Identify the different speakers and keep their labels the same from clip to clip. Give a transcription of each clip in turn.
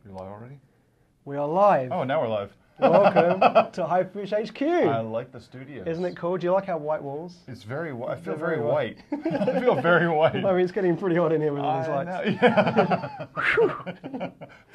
Speaker 1: You're live already?
Speaker 2: We are live.
Speaker 1: Oh, now we're live.
Speaker 2: Welcome to Hyperfish HQ.
Speaker 1: I like the studio.
Speaker 2: Isn't it cool? Do you like our white walls?
Speaker 1: It's very white. I feel very white. I feel very white.
Speaker 2: I mean, it's getting pretty hot in here with all these lights.
Speaker 1: Yeah.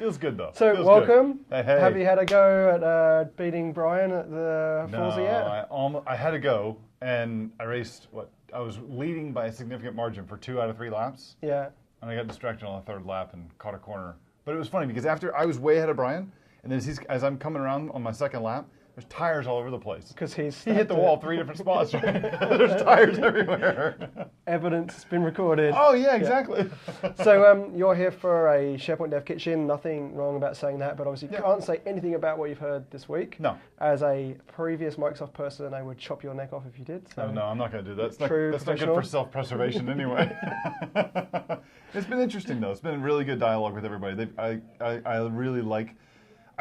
Speaker 1: Feels good though.
Speaker 2: So,
Speaker 1: Feels
Speaker 2: welcome.
Speaker 1: Good. Hey.
Speaker 2: Have you had a go at beating Brian at the Fallsy yet?
Speaker 1: I had to go, and I raced, I was leading by a significant margin for 2 out of 3 laps.
Speaker 2: Yeah.
Speaker 1: And I got distracted on the 3rd lap and caught a corner. But it was funny because after I was way ahead of Brian, and then as I'm coming around on my 2nd lap, there's tires all over the place.
Speaker 2: Because
Speaker 1: he hit the wall 3 different spots. Right? There's tires everywhere.
Speaker 2: Evidence has been recorded.
Speaker 1: Oh yeah, exactly.
Speaker 2: Yeah. So you're here for a SharePoint Dev Kitchen. Nothing wrong about saying that, but obviously you can't say anything about what you've heard this week.
Speaker 1: No.
Speaker 2: As a previous Microsoft person, I would chop your neck off if you did. So
Speaker 1: no, I'm not going to do that. That's not good for self-preservation anyway. It's been interesting though. It's been a really good dialogue with everybody. I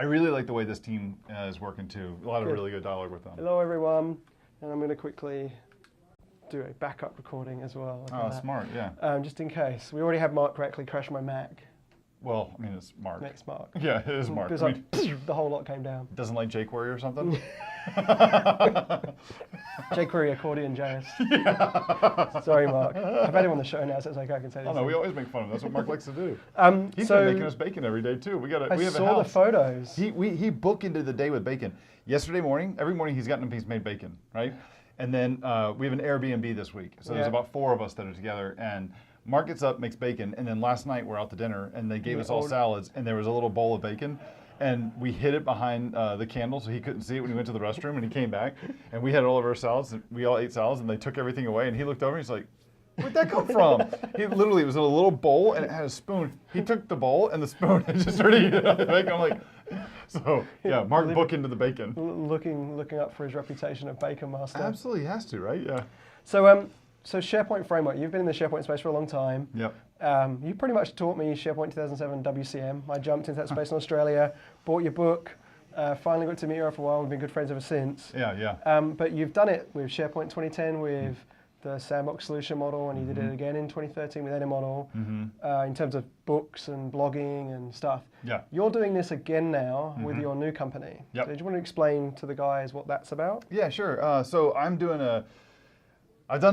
Speaker 1: really like the way this team is working too. A lot of really good dialogue with them.
Speaker 2: Hello everyone, and I'm going to quickly do a backup recording as well.
Speaker 1: Oh, smart, yeah.
Speaker 2: Just in case. We already have Mark correctly crash my Mac.
Speaker 1: Well, I mean, it's Mark.
Speaker 2: Next Mark.
Speaker 1: Yeah, it is Mark.
Speaker 2: It's like, the whole lot came down.
Speaker 1: Doesn't like jQuery or something?
Speaker 2: jQuery accordion JS. Yeah. Sorry, Mark. I've had him on the show now, so it's okay, I can say this.
Speaker 1: Oh no, we always make fun of him. That's what Mark likes to do. He's been making us bacon every day too. We have a house.
Speaker 2: I saw the photos.
Speaker 1: He bookended the day with bacon. Yesterday morning, every morning he's gotten a piece made bacon, right? And then we have an Airbnb this week. So there's about 4 of us that are together, and Mark gets up, makes bacon, and then last night we're out to dinner, and they gave us all salads, and there was a little bowl of bacon, and we hid it behind the candle so he couldn't see it when he went to the restroom, and he came back, and we had all of our salads, and we all ate salads, and they took everything away, and he looked over, and he's like, where'd that come from? He literally, it was in a little bowl, and it had a spoon. He took the bowl and the spoon and just started eating the bacon. I'm like, so yeah, Mark book into the bacon.
Speaker 2: Looking up for his reputation of Bacon Master.
Speaker 1: Absolutely, he has to, right? Yeah.
Speaker 2: So SharePoint Framework, you've been in the SharePoint space for a long time.
Speaker 1: Yep.
Speaker 2: You pretty much taught me SharePoint 2007 WCM. I jumped into that space in Australia, bought your book, finally got to meet you for a while. We've been good friends ever since.
Speaker 1: Yeah.
Speaker 2: But you've done it with SharePoint 2010 with the sandbox solution model, and you did it again in 2013 with any model in terms of books and blogging and stuff.
Speaker 1: Yeah.
Speaker 2: You're doing this again now with your new company.
Speaker 1: Yep.
Speaker 2: So do you want to explain to the guys what that's about?
Speaker 1: Yeah, sure. So I've done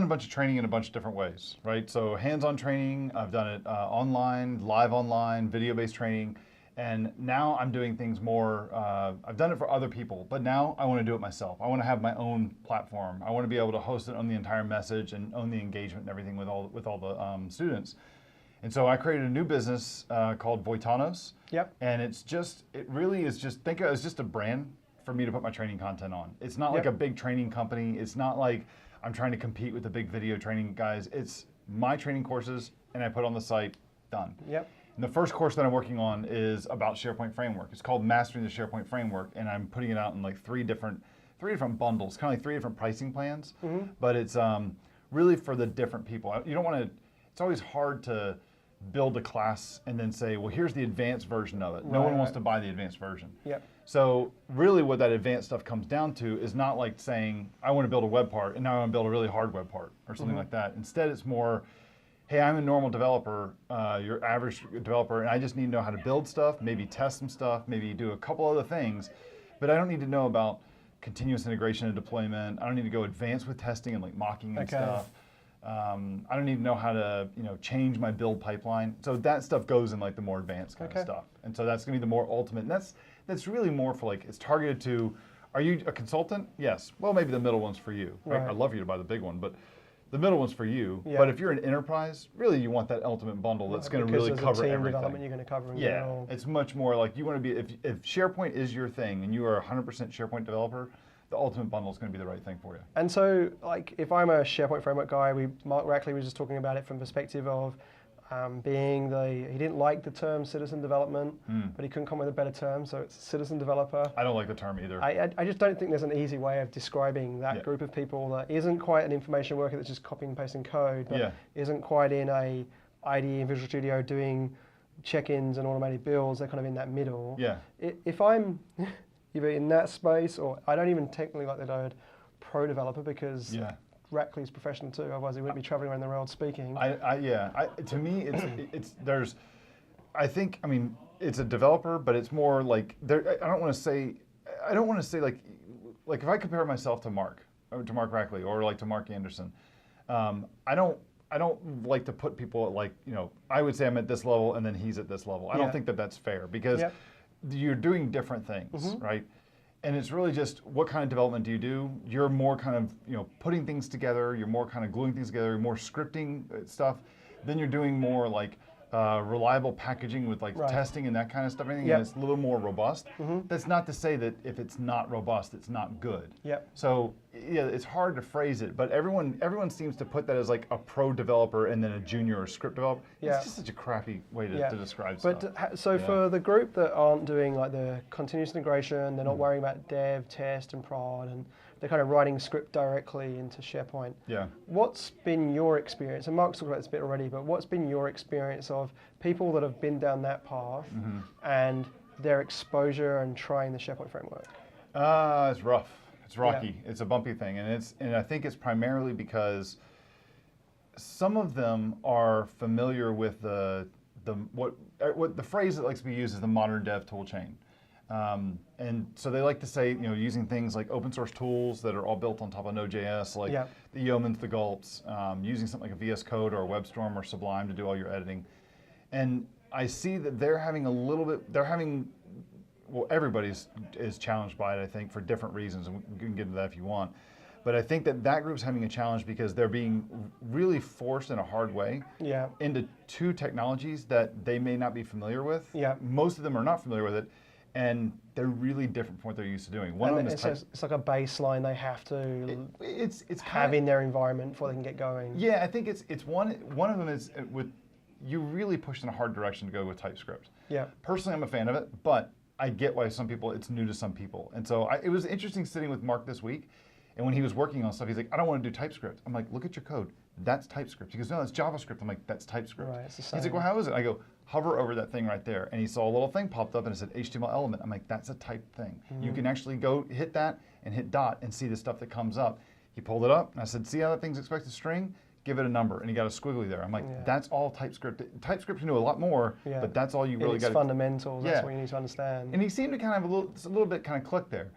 Speaker 1: a bunch of training in a bunch of different ways, right? So hands-on training, I've done it online, live online, video-based training, and now I'm doing things more, I've done it for other people, but now I want to do it myself. I want to have my own platform. I want to be able to host it on the entire message and own the engagement and everything with all the students. And so I created a new business called Voitanos.
Speaker 2: Yep.
Speaker 1: And it really is just, think of it as just a brand for me to put my training content on. It's not like a big training company. It's not like I'm trying to compete with the big video training guys. It's my training courses, and I put on the site, done.
Speaker 2: Yep.
Speaker 1: And the first course that I'm working on is about SharePoint Framework. It's called Mastering the SharePoint Framework, and I'm putting it out in like 3 different bundles, kind of like 3 different pricing plans. But it's really for the different people. You don't want to. It's always hard to build a class and then say, well, here's the advanced version of it. No one wants to buy the advanced version.
Speaker 2: Yep.
Speaker 1: So really what that advanced stuff comes down to is not like saying, I want to build a web part and now I want to build a really hard web part or something like that. Instead, it's more, hey, I'm a normal developer, your average developer, and I just need to know how to build stuff, maybe test some stuff, maybe do a couple other things, but I don't need to know about continuous integration and deployment. I don't need to go advanced with testing and like mocking and stuff. I don't need to know how to change my build pipeline. So that stuff goes in like the more advanced kind of stuff. And so that's going to be the more ultimate. And that's really more for like, it's targeted to, are you a consultant? Yes. Well, maybe the middle one's for you. Right? I'd love for you to buy the big one, but the middle one's for you. Yeah. But if you're an enterprise, really you want that ultimate bundle that's going to really cover everything.
Speaker 2: Development you're going to cover.
Speaker 1: It's much more like you want to be, if SharePoint is your thing and you are 100% SharePoint developer, the ultimate bundle is going to be the right thing for you.
Speaker 2: And so, like, if I'm a SharePoint Framework guy, Mark Rackley was just talking about it from the perspective of he didn't like the term citizen development, but he couldn't come up with a better term, so it's citizen developer.
Speaker 1: I don't like the term either.
Speaker 2: I just don't think there's an easy way of describing that group of people that isn't quite an information worker that's just copying and pasting code, but isn't quite in a IDE in Visual Studio doing check-ins and automated builds. They're kind of in that middle.
Speaker 1: Yeah.
Speaker 2: If I'm either in that space, or I don't even technically like the word pro developer because Rackley's professional too. Otherwise, he wouldn't be traveling around the world speaking.
Speaker 1: To me, I think, I mean, it's a developer, but it's more like I don't want to say like if I compare myself to Mark Rackley or like to Mark Anderson, I don't like to put people at like, I would say I'm at this level and then he's at this level. I don't think that that's fair because you're doing different things, right? And it's really just what kind of development do you do? You're more kind of, putting things together, you're more kind of gluing things together, you're more scripting stuff. Then you're doing more like reliable packaging with like testing and that kind of stuff. Anything that's a little more robust. That's not to say that if it's not robust, it's not good. So it's hard to phrase it, but everyone seems to put that as like a pro developer and then a junior or script developer. It's just such a crappy way to describe stuff.
Speaker 2: But so for the group that aren't doing like the continuous integration, they're not worrying about dev, test, and prod, and they're kind of writing script directly into SharePoint. What's been your experience? And Mark's talked about this a bit already, but what's been your experience of people that have been down that path and their exposure and trying the SharePoint framework?
Speaker 1: It's rough. It's rocky. It's a bumpy thing, and I think it's primarily because some of them are familiar with what the phrase that likes to be used is the modern dev tool chain. And so they like to say, using things like open source tools that are all built on top of Node.js, like the Yeomans, the Gulps, using something like a VS Code or a WebStorm or Sublime to do all your editing. And I see that they're having everybody is challenged by it, I think, for different reasons, and we can get into that if you want. But I think that group's having a challenge because they're being really forced in a hard way into two technologies that they may not be familiar with. Most of them are not familiar with it. And they're really different from what they're used to doing. One of them is
Speaker 2: it's like a baseline they have to have in their environment before they can get going.
Speaker 1: Yeah, I think it's one of them is with you really pushed in a hard direction to go with TypeScript. Personally, I'm a fan of it, but I get why it's new to some people. And so it was interesting sitting with Mark this week, and when he was working on stuff, he's like, I don't want to do TypeScript. I'm like, look at your code. That's TypeScript. He goes, no, that's JavaScript. I'm like, that's TypeScript.
Speaker 2: It's the same.
Speaker 1: He's like, well, how is it? I go, hover over that thing right there. And he saw a little thing popped up and it said HTML element. I'm like, that's a type thing. You can actually go hit that and hit dot and see the stuff that comes up. He pulled it up and I said, see how that thing's expected string? Give it a number. And he got a squiggly there. I'm like, that's all TypeScript. TypeScript you know a lot more, but that's all you really got to.
Speaker 2: It's fundamentals. That's what you need to understand.
Speaker 1: And he seemed to kind of have a little bit kind of click there.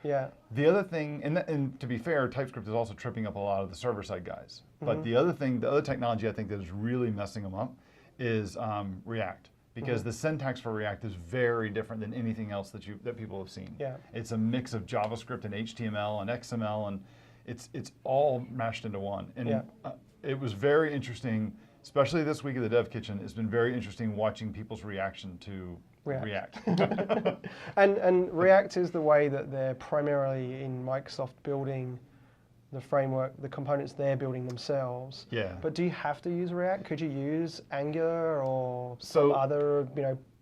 Speaker 1: The other thing, and to be fair, TypeScript is also tripping up a lot of the server-side guys. But the other technology I think that is really messing them up is React. Because the syntax for React is very different than anything else that people have seen. It's a mix of JavaScript and HTML and XML, and it's all mashed into one. And it was very interesting, especially this week at the Dev Kitchen. It's been very interesting watching people's reaction to React.
Speaker 2: and React is the way that they're primarily in Microsoft building the framework, the components they're building themselves. But do you have to use React? Could you use Angular or some other,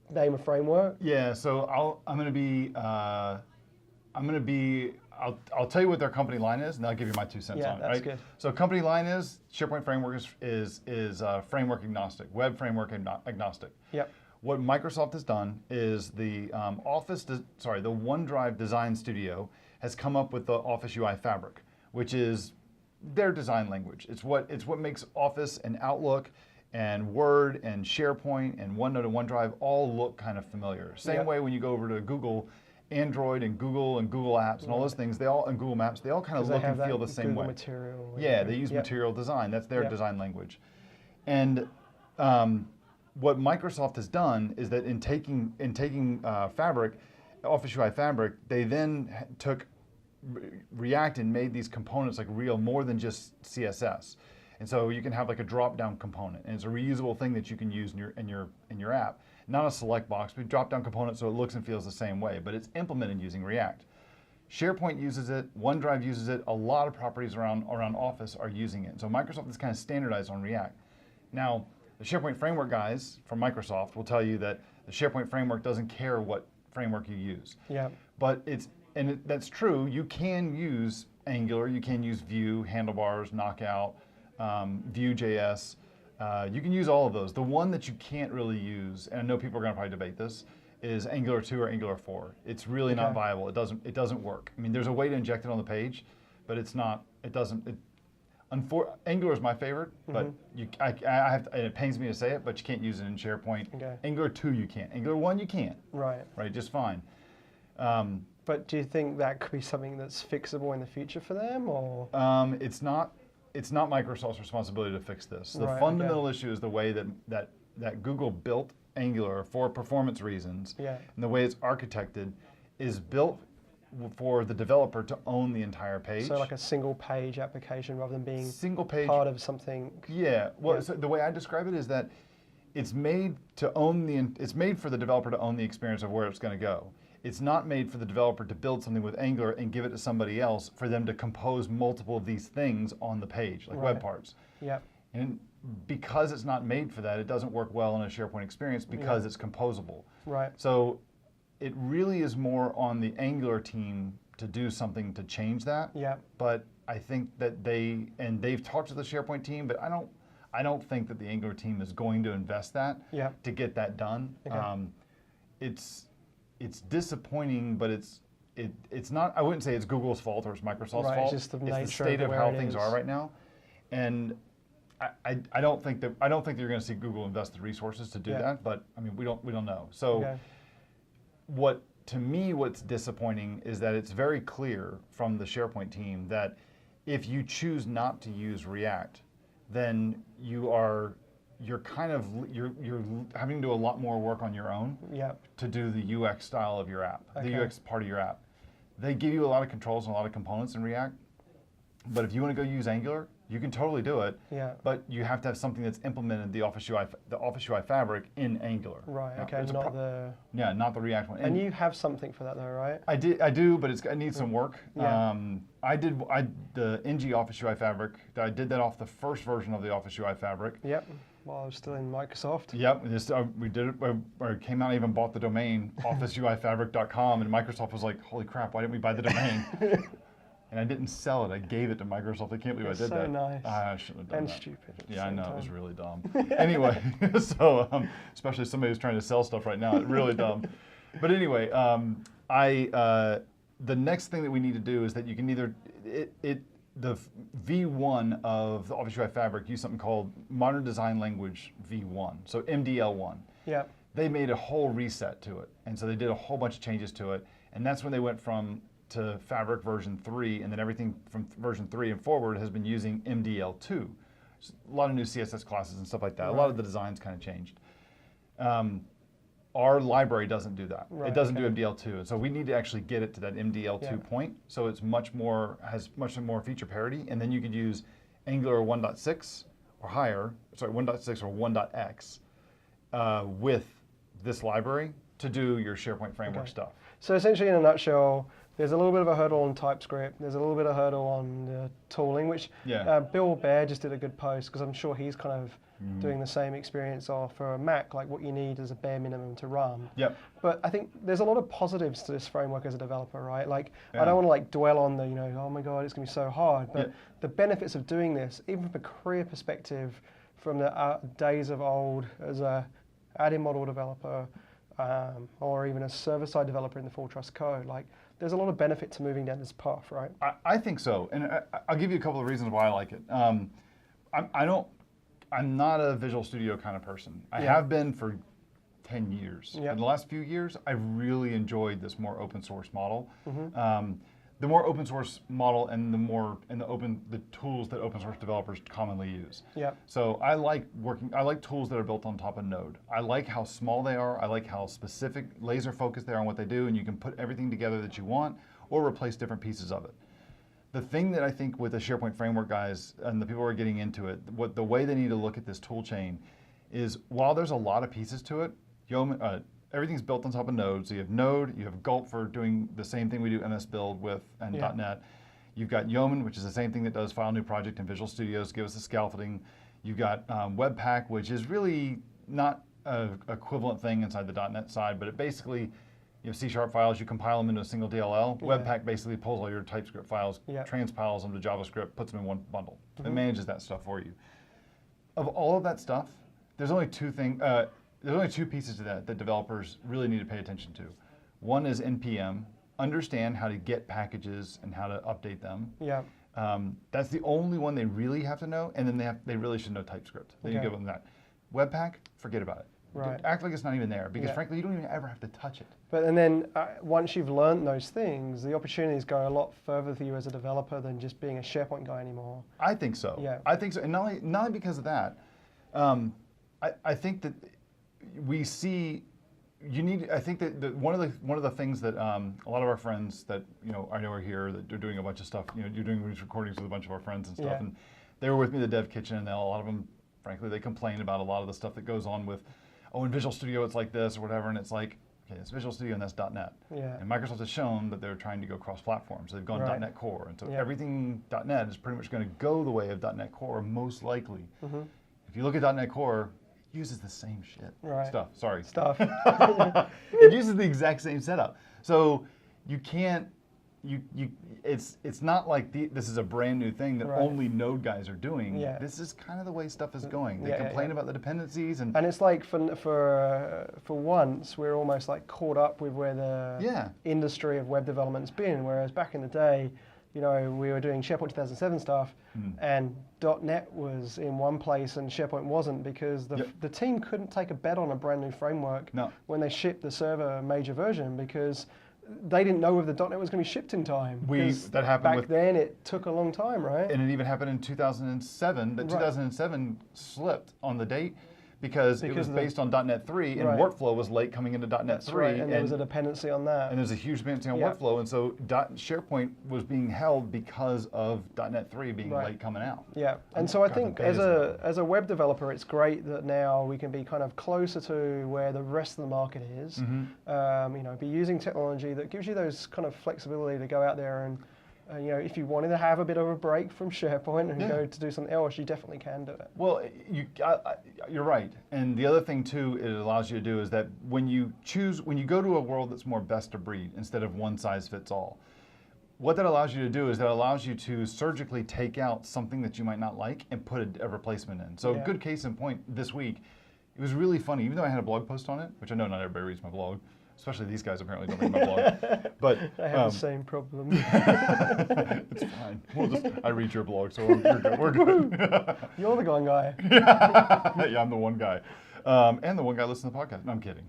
Speaker 2: name a framework?
Speaker 1: So I'll tell you what their company line is, and I'll give you my 2 cents on it.
Speaker 2: That's good.
Speaker 1: So company line is SharePoint Framework is framework agnostic, web framework agnostic. What Microsoft has done is the OneDrive Design Studio has come up with the Office UI Fabric, which is their design language. It's what makes Office and Outlook and Word and SharePoint and OneNote and OneDrive all look kind of familiar. Same way when you go over to Google, Android and Google Apps and all those things, and Google Maps, they all kind of look and feel the same way.
Speaker 2: Material.
Speaker 1: They use Material Design. That's their design language. And what Microsoft has done is that in taking Fabric, Office UI Fabric, they then took React and made these components like real, more than just CSS. And so you can have like a drop-down component, and it's a reusable thing that you can use in your app. Not a select box, but drop-down component so it looks and feels the same way, but it's implemented using React. SharePoint uses it, OneDrive uses it, a lot of properties around Office are using it. So Microsoft is kind of standardized on React. Now, the SharePoint Framework guys from Microsoft will tell you that the SharePoint Framework doesn't care what framework you use. But that's true. You can use Angular, you can use Vue, Handlebars, Knockout, Vue.js. You can use all of those. The one that you can't really use, and I know people are going to probably debate this, is Angular 2 or Angular 4. It's really not viable. It doesn't work. I mean, there's a way to inject it on the page, but it's not. Angular is my favorite, but I have to, and it pains me to say it, but you can't use it in SharePoint.
Speaker 2: Okay.
Speaker 1: Angular 2 you can't. Angular 1 you can.
Speaker 2: Right.
Speaker 1: Right, just fine.
Speaker 2: But do you think that could be something that's fixable in the future for them, or?
Speaker 1: It's not Microsoft's responsibility to fix this. The
Speaker 2: Right,
Speaker 1: fundamental issue is the way that Google built Angular for performance reasons,
Speaker 2: Yeah.
Speaker 1: and the way it's architected is built for the developer to own the entire page.
Speaker 2: So like a single page application rather than being
Speaker 1: single page
Speaker 2: part of something.
Speaker 1: Yeah. Well, so the way I describe it is that it's made to own it's made for the developer to own the experience of where it's going to go. It's not made for the developer to build something with Angular and give it to somebody else for them to compose multiple of these things on the page, like web parts.
Speaker 2: Yeah.
Speaker 1: And because it's not made for that, it doesn't work well in a SharePoint experience because it's composable.
Speaker 2: Right.
Speaker 1: So it really is more on the Angular team to do something to change that.
Speaker 2: Yeah.
Speaker 1: But I think that they've talked to the SharePoint team, but I don't think that the Angular team is going to invest that to get that done. Okay. It's disappointing, but it's not. I wouldn't say it's Google's fault or it's Microsoft's fault.
Speaker 2: It's just the nature
Speaker 1: it's the state of how things are right now, and I don't think that you're going to see Google invest the resources to do that. But I mean, we don't know. So what's disappointing is that it's very clear from the SharePoint team that if you choose not to use React, then you're having to do a lot more work on your own to do the UX style of your app, the UX part of your app. They give you a lot of controls and a lot of components in React, but if you want to go use Angular, you can totally do it.
Speaker 2: Yeah.
Speaker 1: But you have to have something that's implemented the Office UI fabric in Angular.
Speaker 2: Right.
Speaker 1: Now,
Speaker 2: Okay.
Speaker 1: not the React one.
Speaker 2: And you have something for that though, right?
Speaker 1: I do, but it needs some work.
Speaker 2: Yeah.
Speaker 1: The NG Office UI fabric. I did that off the first version of the Office UI fabric.
Speaker 2: Yep. While I was still in Microsoft.
Speaker 1: Yep. We did it. Or it came out. I even bought the domain officeuifabric.com, and Microsoft was like, "Holy crap! Why didn't we buy the domain?" And I didn't sell it. I gave it to Microsoft. I can't believe I did that.
Speaker 2: So nice.
Speaker 1: I shouldn't have done
Speaker 2: and
Speaker 1: that.
Speaker 2: Stupid.
Speaker 1: Yeah, I know. It was really dumb. Anyway, so especially somebody who's trying to sell stuff right now, it's really dumb. But anyway, the next thing that we need to do is that you can either the V1 of the Office UI Fabric use something called Modern Design Language V1, so MDL1.
Speaker 2: Yeah.
Speaker 1: They made a whole reset to it, and so they did a whole bunch of changes to it, and that's when they went to Fabric version 3, and then everything from version 3 and forward has been using MDL2. So a lot of new CSS classes and stuff like that. Right. A lot of the designs kind of changed. Our library doesn't do that. Right, it doesn't do MDL2, and so we need to actually get it to that MDL2 point, so it's has much more feature parity, and then you could use Angular 1.6 or higher, 1.6 or 1.x with this library to do your SharePoint Framework stuff.
Speaker 2: So essentially, in a nutshell, there's a little bit of a hurdle on TypeScript. There's a little bit of hurdle on tooling, which Bill Baer just did a good post, because I'm sure he's kind of doing the same experience for a Mac, like what you need is a bare minimum to run.
Speaker 1: Yep.
Speaker 2: But I think there's a lot of positives to this framework as a developer, right? Like, I don't want to dwell on the, oh my God, it's going to be so hard. But the benefits of doing this, even from a career perspective, from the days of old as a add-in model developer, or even a server-side developer in the full trust code, there's a lot of benefit to moving down this path, right?
Speaker 1: I think so, and I'll give you a couple of reasons why I like it. I'm not a Visual Studio kind of person. I have been for 10 years. In the last few years, I've really enjoyed this more open source model. The more open source model and the tools that open source developers commonly use. So I like tools that are built on top of Node. I like how small they are. I like how specific, laser focused they are on what they do, and you can put everything together that you want or replace different pieces of it. The thing that I think with the SharePoint Framework guys and the people who are getting into it, the way they need to look at this tool chain is, while there's a lot of pieces to it, everything's built on top of Node. So you have Node, you have Gulp for doing the same thing we do MS Build with and .NET. You've got Yeoman, which is the same thing that does File New Project and Visual Studios, give us the scaffolding. You've got Webpack, which is really not an equivalent thing inside the .NET side, but it basically, you have C# files, you compile them into a single DLL. Webpack basically pulls all your TypeScript files, transpiles them to JavaScript, puts them in one bundle. It manages that stuff for you. Of all of that stuff, there's only two pieces to that developers really need to pay attention to. One is NPM, understand how to get packages and how to update them. That's the only one they really have to know, and then they really should know TypeScript. Then you give them that. Webpack, forget about it.
Speaker 2: Right.
Speaker 1: Act like it's not even there, because frankly, you don't even ever have to touch it.
Speaker 2: But and then once you've learned those things, the opportunities go a lot further for you as a developer than just being a SharePoint guy anymore.
Speaker 1: I think so.
Speaker 2: Yeah.
Speaker 1: I think so, and not only because of that. I think that we see. I think that one of the things that a lot of our friends that I know are here, that they're doing a bunch of stuff. You're doing these recordings with a bunch of our friends and stuff, and they were with me at the Dev Kitchen, and a lot of them, frankly, they complain about a lot of the stuff that goes on with, in Visual Studio it's like this or whatever, and it's like, okay, it's Visual Studio and that's .NET.
Speaker 2: Yeah. And
Speaker 1: Microsoft has shown that they're trying to go cross-platform, so they've gone .NET Core, and so everything .NET is pretty much going to go the way of .NET Core, most likely. Mm-hmm. If you look at .NET Core, it uses the same shit. Stuff. It uses the exact same setup. So you can't, it's not like this is a brand new thing that only Node guys are doing. Yeah. This is kind of the way stuff is going. They complain about the dependencies, and
Speaker 2: it's like for once we're almost like caught up with where the industry of web development's been. Whereas back in the day, we were doing SharePoint 2007 stuff, and .NET was in one place and SharePoint wasn't, because the team couldn't take a bet on a brand new framework when they shipped the server major version, because they didn't know if the .NET was going to be shipped in time.
Speaker 1: That happened
Speaker 2: back then. It took a long time, right?
Speaker 1: And it even happened in 2007. That 2007 slipped on the date. Because it was based on .NET 3, and workflow was late coming into .NET 3.
Speaker 2: Right, and there was a dependency on that.
Speaker 1: And there's a huge dependency on workflow, and so SharePoint was being held because of .NET 3 being late coming out.
Speaker 2: Yeah, and so I think as a web developer, it's great that now we can be kind of closer to where the rest of the market is. Mm-hmm. Be using technology that gives you those kind of flexibility to go out there and if you wanted to have a bit of a break from SharePoint and go to do something else, you definitely can do it.
Speaker 1: Well, you're right. And the other thing, too, it allows you to do is that when you go to a world that's more best of breed instead of one size fits all, what that allows you to do is that allows you to surgically take out something that you might not like and put a replacement in. So a good case in point this week, it was really funny, even though I had a blog post on it, which I know not everybody reads my blog. Especially these guys apparently don't read my blog. But
Speaker 2: I have the same problem.
Speaker 1: It's fine. I read your blog, so you're good. We're good.
Speaker 2: You're the one guy.
Speaker 1: Yeah, I'm the one guy. And the one guy listens to the podcast. No, I'm kidding.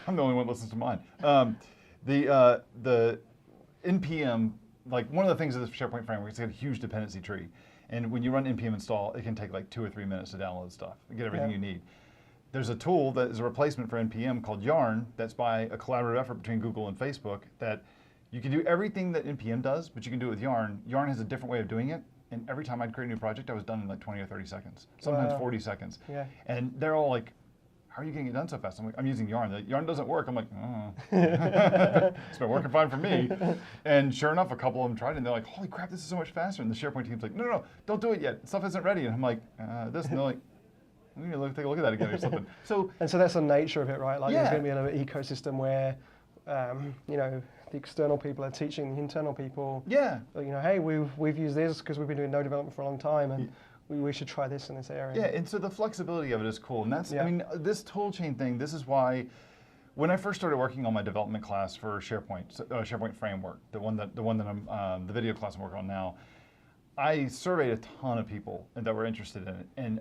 Speaker 1: I'm the only one that listens to mine. The NPM, like one of the things of this SharePoint framework, it's got a huge dependency tree. And when you run NPM install, it can take like 2 or 3 minutes to download stuff and get everything you need. There's a tool that is a replacement for NPM called Yarn that's by a collaborative effort between Google and Facebook that you can do everything that NPM does, but you can do it with Yarn. Yarn has a different way of doing it, and every time I'd create a new project, I was done in like 20 or 30 seconds, sometimes 40 seconds. Yeah. And they're all like, how are you getting it done so fast? I'm like, I'm using Yarn. Like, Yarn doesn't work. I'm like, oh. It's been working fine for me. And sure enough, a couple of them tried it, and they're like, holy crap, this is so much faster. And the SharePoint team's like, no, don't do it yet. Stuff isn't ready. And I'm like, this, and they're like, take a look at that again or something. So
Speaker 2: that's the nature of it, right? Like there's going to be an ecosystem where, the external people are teaching the internal people. Yeah. Hey, we've used this because we've been doing no development for a long time, and we should try this in this area.
Speaker 1: Yeah, and so the flexibility of it is cool, and that's I mean this toolchain thing. This is why when I first started working on my development class for SharePoint Framework, the one that I'm the video class I'm working on now, I surveyed a ton of people that were interested in it, and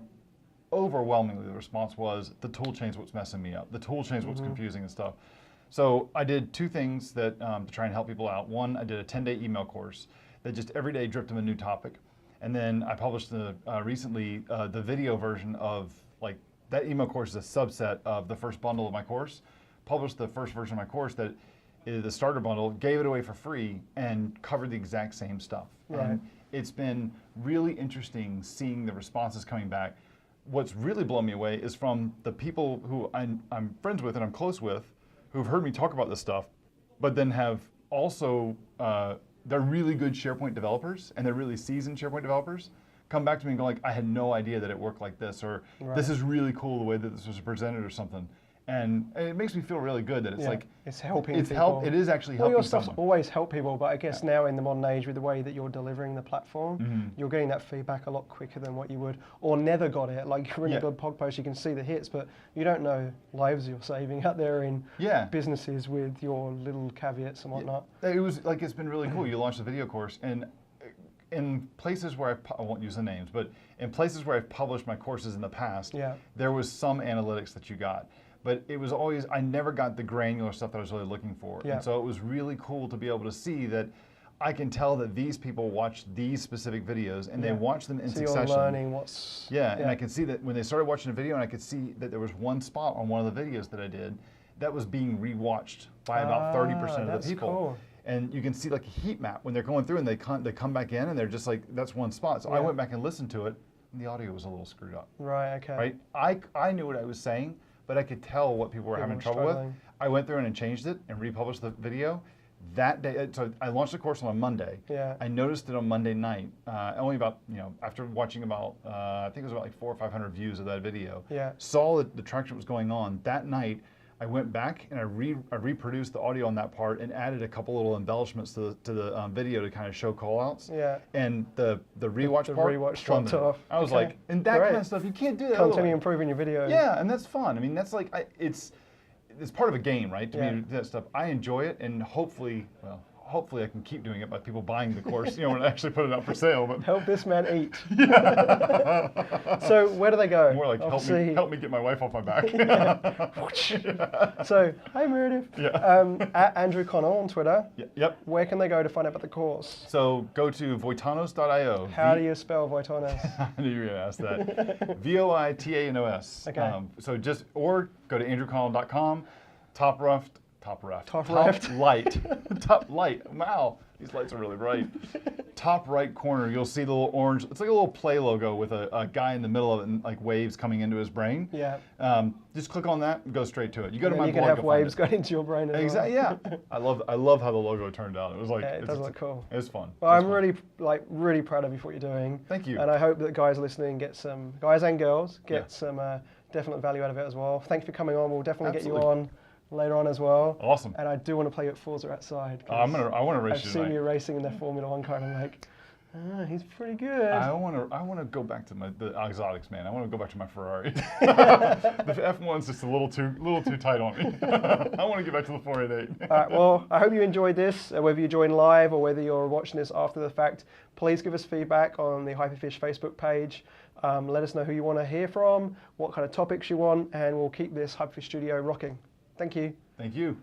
Speaker 1: overwhelmingly the response was the tool chain's what's messing me up. The tool chain's what's confusing and stuff. So I did 2 things that to try and help people out. One, I did a 10-day email course that just every day dripped them a new topic. And then I published recently the video version of, like, that email course is a subset of the first bundle of my course. Published the first version of my course that is the starter bundle, gave it away for free, and covered the exact same stuff. Right. And it's been really interesting seeing the responses coming back. What's really blown me away is from the people who I'm friends with and I'm close with, who've heard me talk about this stuff, but then have also, they're really good SharePoint developers, and they're really seasoned SharePoint developers, come back to me and go like, I had no idea that it worked like this, or this is really cool the way that this was presented or something. And it makes me feel really good that it's like
Speaker 2: it's helping
Speaker 1: it's
Speaker 2: people.
Speaker 1: It is actually
Speaker 2: Well,
Speaker 1: helping
Speaker 2: your stuff's
Speaker 1: someone.
Speaker 2: always help people, but I guess now in the modern age, with the way that you're delivering the platform, you're getting that feedback a lot quicker than what you would, or never got it. Like you're in a good blog post, you can see the hits, but you don't know lives you're saving out there in businesses with your little caveats and whatnot.
Speaker 1: It was like, it's been really cool. You launched a video course, and in places where I won't use the names, but in places where I've published my courses in the past, there was some analytics that you got. But it was always, I never got the granular stuff that I was really looking for. And so it was really cool to be able to see that I can tell that these people watch these specific videos and they watch them in succession.
Speaker 2: You're learning what's...
Speaker 1: and I can see that when they started watching a video, and I could see that there was one spot on one of the videos that I did that was being rewatched by about 30% of the people.
Speaker 2: Cool.
Speaker 1: And you can see like a heat map when they're going through, and they come back in and they're just like, that's one spot. So I went back and listened to it, and the audio was a little screwed up.
Speaker 2: Right, okay.
Speaker 1: Right? I knew what I was saying, but I could tell what people were having trouble with. I went through and changed it and republished the video that day. So I launched the course on a Monday. I noticed it on Monday night, only about, after watching about, I think it was about like 400 or 500 views of that video, saw that the traction was going on. That night, I went back and I reproduced the audio on that part and added a couple little embellishments to the video to kind of show call-outs. And the rewatch part
Speaker 2: dropped off.
Speaker 1: I was like, and that kind of stuff, you can't do that.
Speaker 2: Continue improving your video.
Speaker 1: Yeah, and that's fun. I mean, that's like, it's part of a game, right? To me, that stuff. I enjoy it, and hopefully I can keep doing it by people buying the course, when I actually put it out for sale. But
Speaker 2: help this man eat. So where do they go?
Speaker 1: More like help me get my wife off my back.
Speaker 2: So, hi Meredith. At Andrew Connell on Twitter. Where can they go to find out about the course?
Speaker 1: So go to voitanos.io.
Speaker 2: How do you spell Voitanos?
Speaker 1: I knew you were going to ask that. Voitanos. So or go to andrewconnell.com. Top light. Wow, these lights are really bright. Top right corner, you'll see the little orange. It's like a little Play logo with a guy in the middle of it, and like waves coming into his brain. Just click on that and go straight to it. You go to my blog.
Speaker 2: You can have waves going into your brain.
Speaker 1: Exactly. Yeah. I love how the logo turned out. It was like
Speaker 2: it does look cool.
Speaker 1: It was fun.
Speaker 2: Well, I'm really proud of you for what you're doing.
Speaker 1: Thank you.
Speaker 2: And I hope that guys listening guys and girls get some definite value out of it as well. Thank you for coming on. We'll definitely get you on later on as well.
Speaker 1: Awesome.
Speaker 2: And I do want to play you at Forza outside.
Speaker 1: I want to race you tonight.
Speaker 2: I've seen you racing in the Formula 1 car, and I'm like, he's pretty good. I
Speaker 1: want to go back to the exotics, man. I want to go back to my Ferrari. The F1's just a little too tight on me. I want to get back to the 488.
Speaker 2: All right, well, I hope you enjoyed this, whether you join live or whether you're watching this after the fact. Please give us feedback on the Hyperfish Facebook page. Let us know who you want to hear from, what kind of topics you want, and we'll keep this Hyperfish Studio rocking. Thank you.
Speaker 1: Thank you.